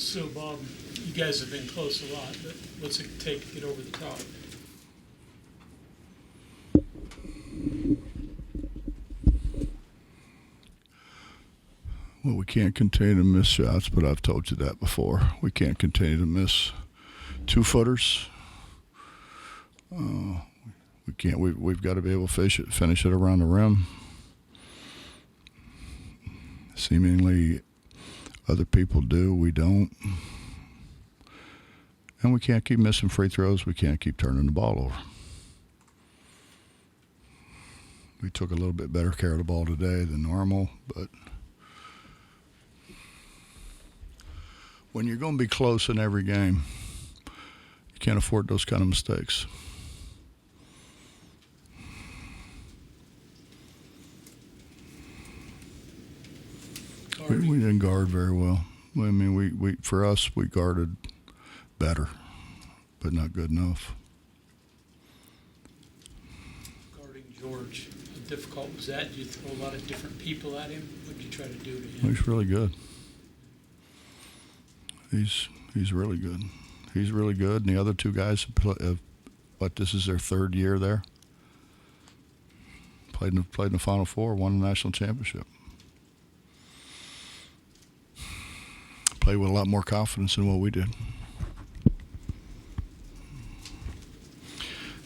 So, Bob, you guys have been close a lot, but what's it take to get over the top? Well, we can't continue to miss shots, but I've told you that before. We can't continue to miss two-footers. We can't. We've got to be able to finish it around the rim. Seemingly, other people do. We don't. And we can't keep missing free throws. We can't keep turning the ball over. We took a little bit better care of the ball today than normal, but when you're going to be close in every game, you can't afford those kind of mistakes. We didn't guard very well. I mean, we for us, we guarded better, but not good enough. Guarding George, how difficult was that? Did you throw a lot of different people at him? What did you try to do to him? He's really good. He's really good. He's really good. And the other two guys this is their third year there. Played in the Final Four, won the national championship. Played with a lot more confidence than what we did.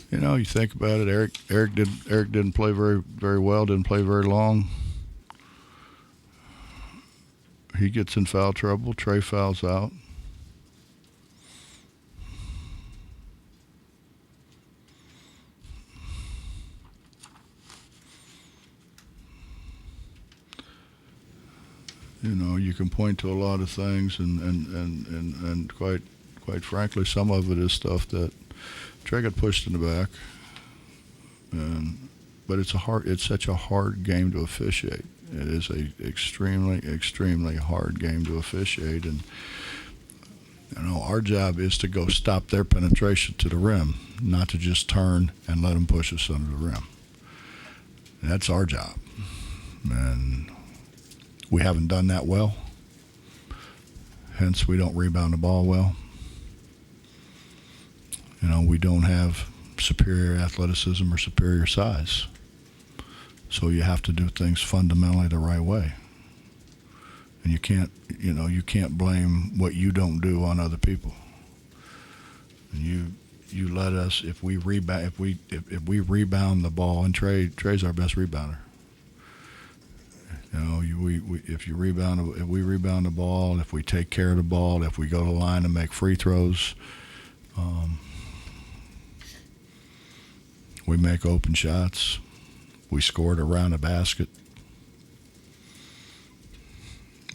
You know, you think about it. Eric didn't play very well. Didn't play very long. He gets in foul trouble. Trey fouls out. You know, you can point to a lot of things, and quite frankly, some of it is stuff that Trey got pushed in the back. But it's such a hard game to officiate. It is a extremely hard game to officiate, and you know, our job is to go stop their penetration to the rim, not to just turn and let them push us under the rim. And that's our job, and we haven't done that well. Hence, we don't rebound the ball well. You know, we don't have superior athleticism or superior size. So you have to do things fundamentally the right way. And you can't blame what you don't do on other people. And you let us, if we rebound the ball, and Trey's our best rebounder. You know, if we rebound the ball, if we take care of the ball, if we go to the line and make free throws, we make open shots. We scored around the basket.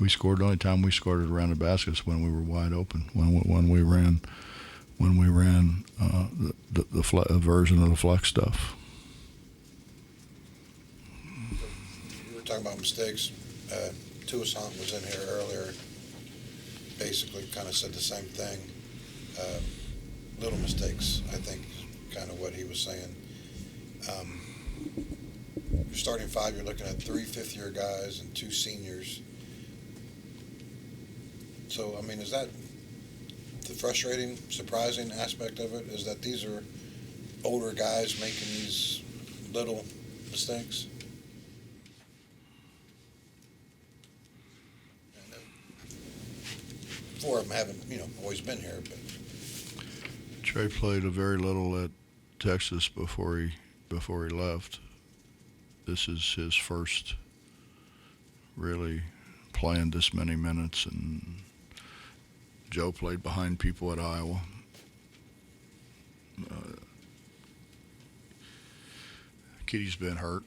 The only time we scored it around the basket is when we were wide open. When we ran the version of the flex stuff. You were talking about mistakes. Tuason was in here earlier. Basically, kind of said the same thing. Little mistakes, I think, kind of what he was saying. Your starting five, you're looking at 3 fifth-year guys and 2 seniors. So, I mean, is that the frustrating, surprising aspect of it? Is that these are older guys making these little mistakes? And 4 of them haven't, always been here. But Trey played a very little at Texas before he left. This is his first really playing this many minutes, and Joe played behind people at Iowa. Kitty's been hurt.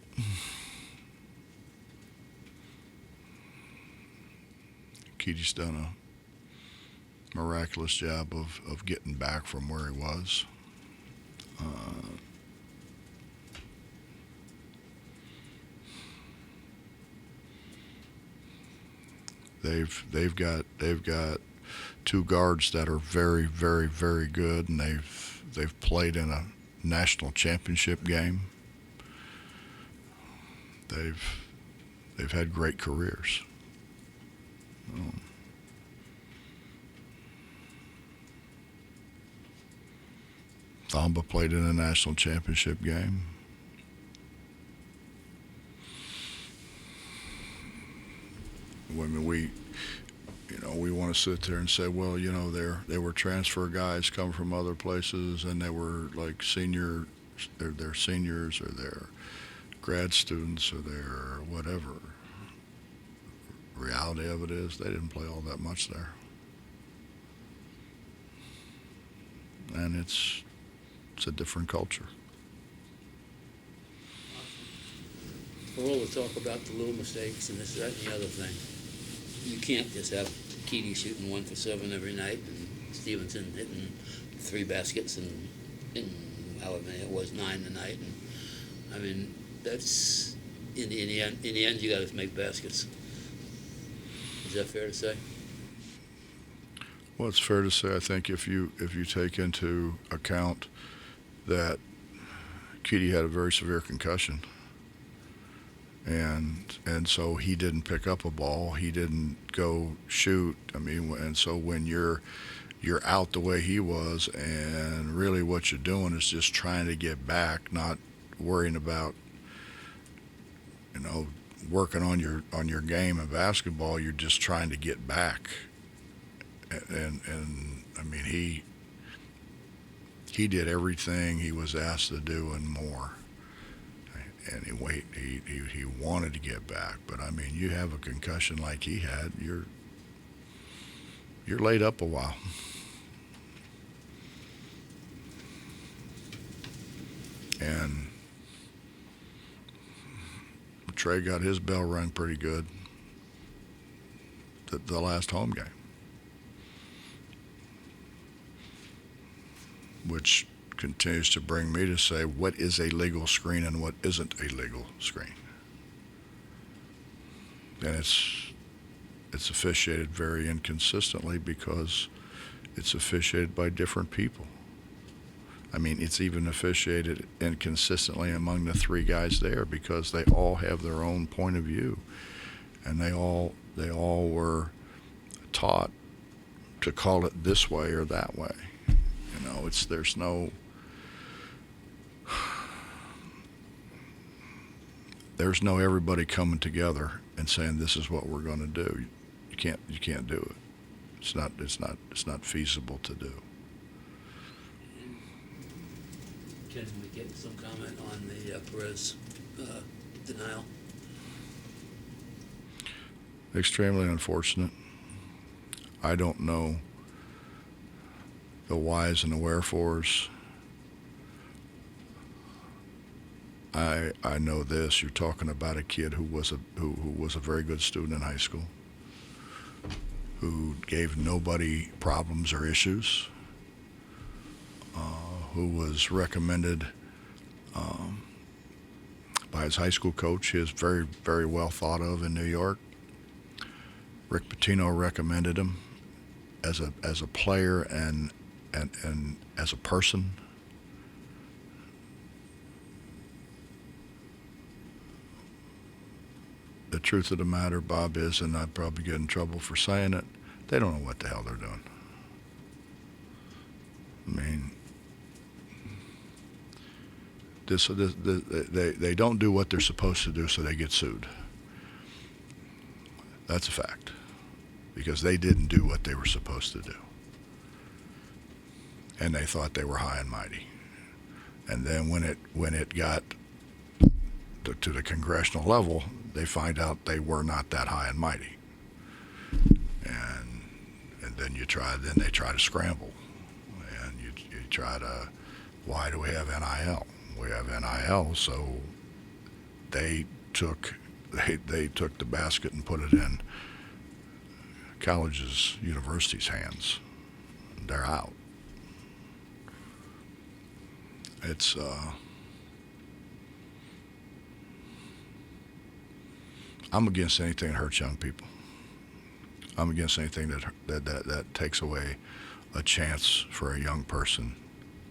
Kitty's done a miraculous job of getting back from where he was. They've got 2 guards that are very, very, very good, and they've played in a national championship game. They've had great careers. Thamba played in a national championship game. When we want to sit there and say, well, they were transfer guys come from other places, and they were like they're seniors, or they're grad students, or they're whatever. Reality of it is they didn't play all that much there. And it's a different culture. For all the talk about the little mistakes and this, that, and the other thing, you can't just have Keady shooting 1 for 7 every night and Stevenson hitting 3 baskets and however many it was, 9 tonight. And I mean, that's in the end you got to make baskets. Is that fair to say? Well, it's fair to say, I think, if you take into account that Keady had a very severe concussion, and so he didn't pick up a ball, he didn't go shoot. I mean, and so when you're out the way he was, and really what you're doing is just trying to get back, not worrying about working on your game in basketball. You're just trying to get back. And I mean, he did everything he was asked to do and more. And he wanted to get back. But I mean, you have a concussion like he had, you're laid up a while. And Trey got his bell rung pretty good the last home game, which continues to bring me to say, what is a legal screen and what isn't a legal screen? And it's officiated very inconsistently because it's officiated by different people. I mean, it's even officiated inconsistently among the 3 guys there because they all have their own point of view, and they all were taught to call it this way or that way. There's no everybody coming together and saying this is what we're going to do. You can't do it. It's not feasible to do. Can we get some comment on the Perez denial? Extremely unfortunate. I don't know the whys and the wherefores. I know this. You're talking about a kid who was a very good student in high school, who gave nobody problems or issues, who was recommended by his high school coach. He is very, very well thought of in New York. Rick Pitino recommended him as a player and as a person. The truth of the matter, Bob, is, and I'd probably get in trouble for saying it, they don't know what the hell they're doing. I mean, they don't do what they're supposed to do, so they get sued. That's a fact, because they didn't do what they were supposed to do. And they thought they were high and mighty. And then when it got to the congressional level, they find out they were not that high and mighty. And then they try to scramble. And you try to, why do we have NIL? We have NIL, so they took the basket and put it in colleges, universities' hands. They're out. It's I'm against anything that hurts young people. I'm against anything that takes away a chance for a young person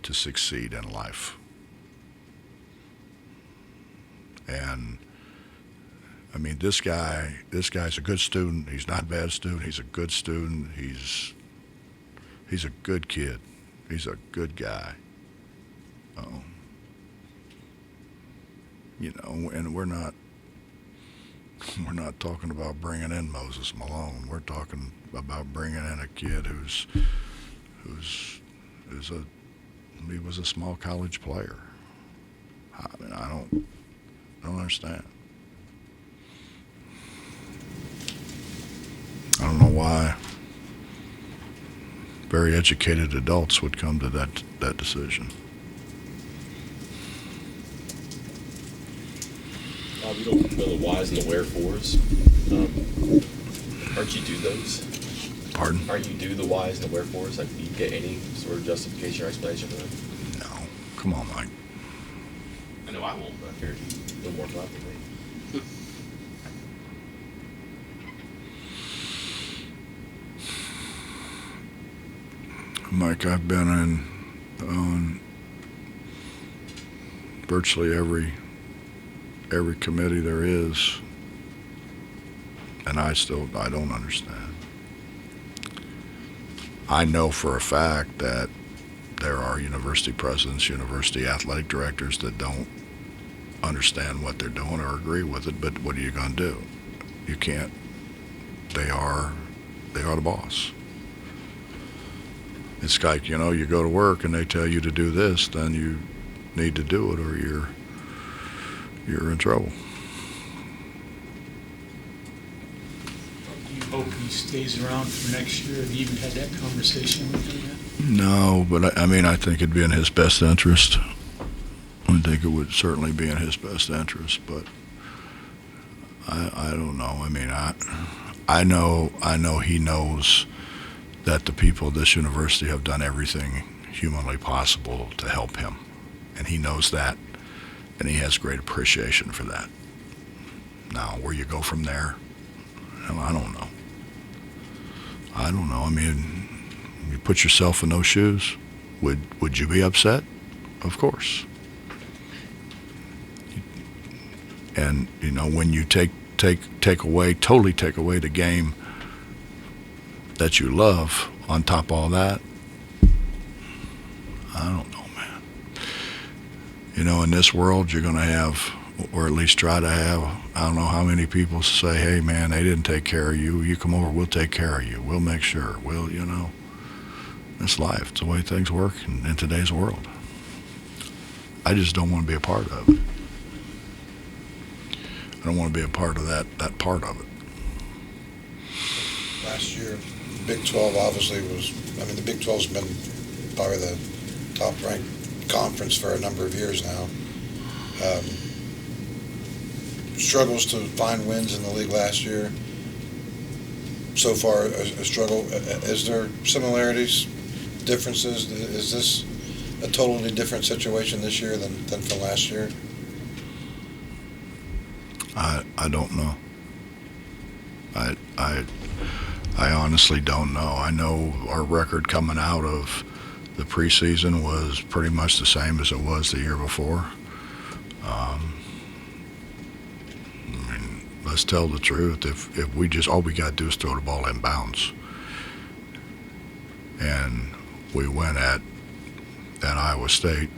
to succeed in life. And I mean, this guy's a good student. He's not a bad student. He's a good student. He's a good kid. He's a good guy. You know, and we're not talking about bringing in Moses Malone. We're talking about bringing in a kid he was a small college player. I mean, I don't understand. I don't know why very educated adults would come to that decision. Bob, you don't know the whys and the wherefores. Aren't you do those? Pardon? Aren't you do the whys and the wherefores? Like, do you get any sort of justification or explanation for that? No. Come on, Mike. I know I won't, but I figured you know more about it than me. Mike, I've been on virtually every committee there is, and I don't understand. I know for a fact that there are university presidents, university athletic directors that don't understand what they're doing or agree with it, but what are you going to do? You can't. They are the boss. It's like, you know, you go to work and they tell you to do this, then you need to do it or you're in trouble. Do you hope he stays around for next year? Have you even had that conversation with him yet? No, but I mean, I think it'd be in his best interest. I think it would certainly be in his best interest, but I don't know. I mean, I know he knows that the people of this university have done everything humanly possible to help him, and he knows that, and he has great appreciation for that. Now, where you go from there, well, I don't know. I mean, you put yourself in those shoes, would you be upset? Of course. And you know, when you totally take away the game that you love on top of all that, I don't know, man. You know, in this world, you're going to have, or at least try to have, I don't know how many people say, hey, man, they didn't take care of you. You come over, we'll take care of you. We'll make sure. We'll, you know, it's life. It's the way things work in today's world. I just don't want to be a part of it. I don't want to be a part of that part of it. Last year, Big 12 obviously was, I mean, the Big 12's been probably the top-ranked conference for a number of years now. Struggles to find wins in the league last year. So far, a struggle. Is there similarities, differences? Is this a totally different situation this year than from last year? I don't know. I honestly don't know. I know our record coming out of the preseason was pretty much the same as it was the year before. I mean, let's tell the truth. If we just, all we got to do is throw the ball in bounds, and we win at Iowa State,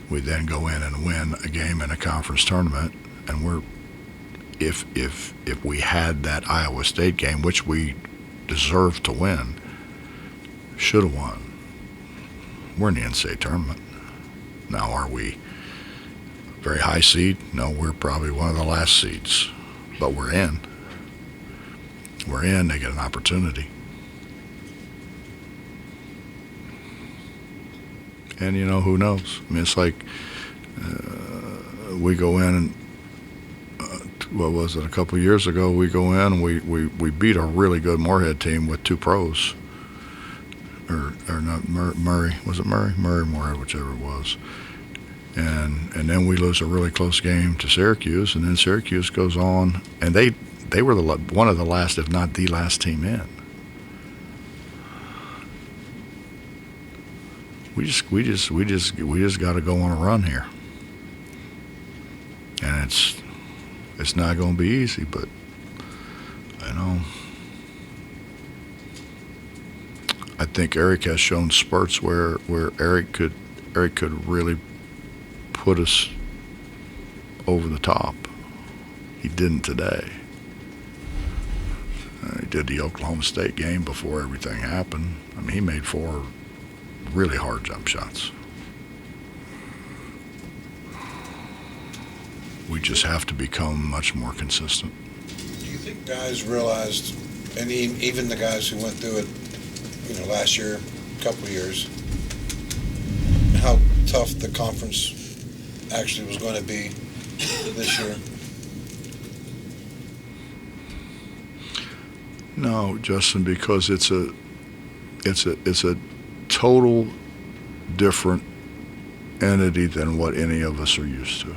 we then go in and win a game in a conference tournament, and we're, if we had that Iowa State game, which we deserved to win, should have won, we're in the NCAA tournament. Now, are we a very high seed? No, we're probably one of the last seeds, but we're in. We're in. They get an opportunity. And, you know, who knows? I mean, it's like we go in and what was it, a couple of years ago, we go in and we beat a really good Moorhead team with two pros. Or not, Murray, was it Murray? Murray, Moorhead, whichever it was. And then we lose a really close game to Syracuse, and then Syracuse goes on, and they were one of the last, if not the last team in. We just got to go on a run here. And it's not going to be easy, but you know, I think Eric has shown spurts where Eric could really put us over the top. He didn't today. He did the Oklahoma State game before everything happened. I mean, he made 4 really hard jump shots. We just have to become much more consistent. Do you think guys realized, and even the guys who went through it, last year, couple of years, how tough the conference actually was going to be this year? No, Justin, because it's a total different entity than what any of us are used to.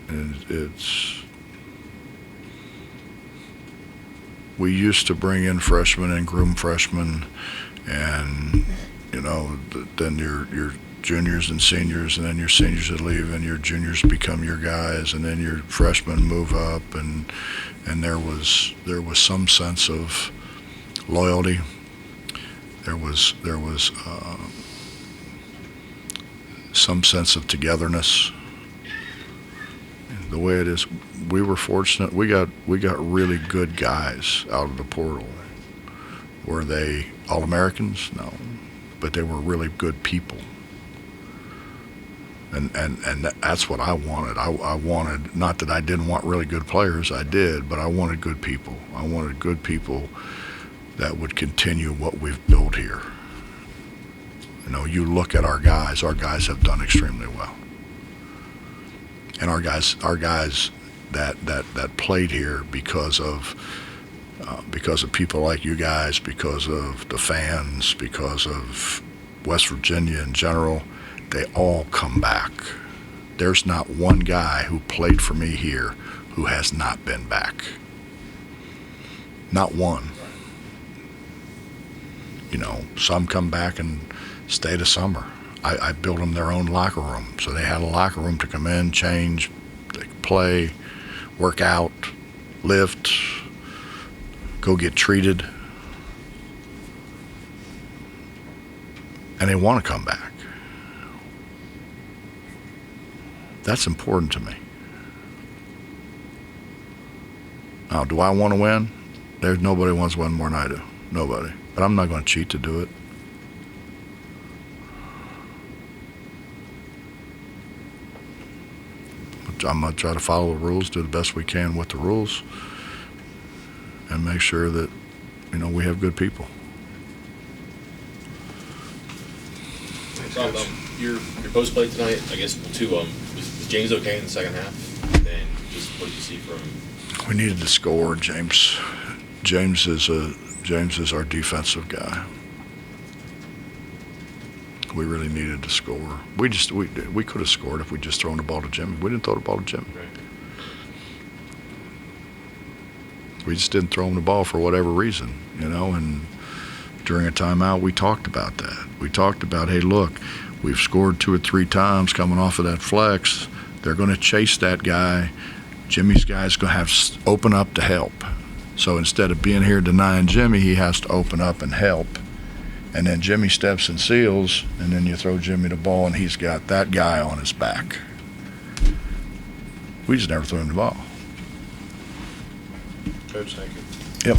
And we used to bring in freshmen and groom freshmen, and then your juniors and seniors, and then your seniors that leave, and your juniors become your guys, and then your freshmen move up, and there was some sense of loyalty. There was some sense of togetherness. The way it is, we were fortunate. We got really good guys out of the portal. Were they All-Americans? No, but they were really good people. And that's what I wanted. I wanted, not that I didn't want really good players, I did, but I wanted good people. I wanted good people that would continue what we've built here. You look at our guys have done extremely well. And our guys that played here because of people like you guys, because of the fans, because of West Virginia in general, they all come back. There's not one guy who played for me here who has not been back. Not one. Some come back and stay to summer. I built them their own locker room, so they had a locker room to come in, change, they could play, work out, lift, go get treated, and they want to come back. That's important to me. Now, do I want to win? There's nobody wants to win more than I do. Nobody. But I'm not going to cheat to do it. I'm going to try to follow the rules, do the best we can with the rules, and make sure that, we have good people. Bob, your post play tonight, I guess, was James okay in the second half? And just what did you see from him? We needed to score. James is our defensive guy. We really needed to score. We could have scored if we just thrown the ball to Jimmy. We didn't throw the ball to Jimmy. Right. We just didn't throw him the ball for whatever reason, and during a timeout we talked about that. We talked about, hey, look, we've scored 2 or 3 times coming off of that flex. They're going to chase that guy. Jimmy's guy's going to have to open up to help. So instead of being here denying Jimmy, he has to open up and help. And then Jimmy steps and seals, and then you throw Jimmy the ball, and he's got that guy on his back. We just never threw him the ball. Coach, thank you. Yep.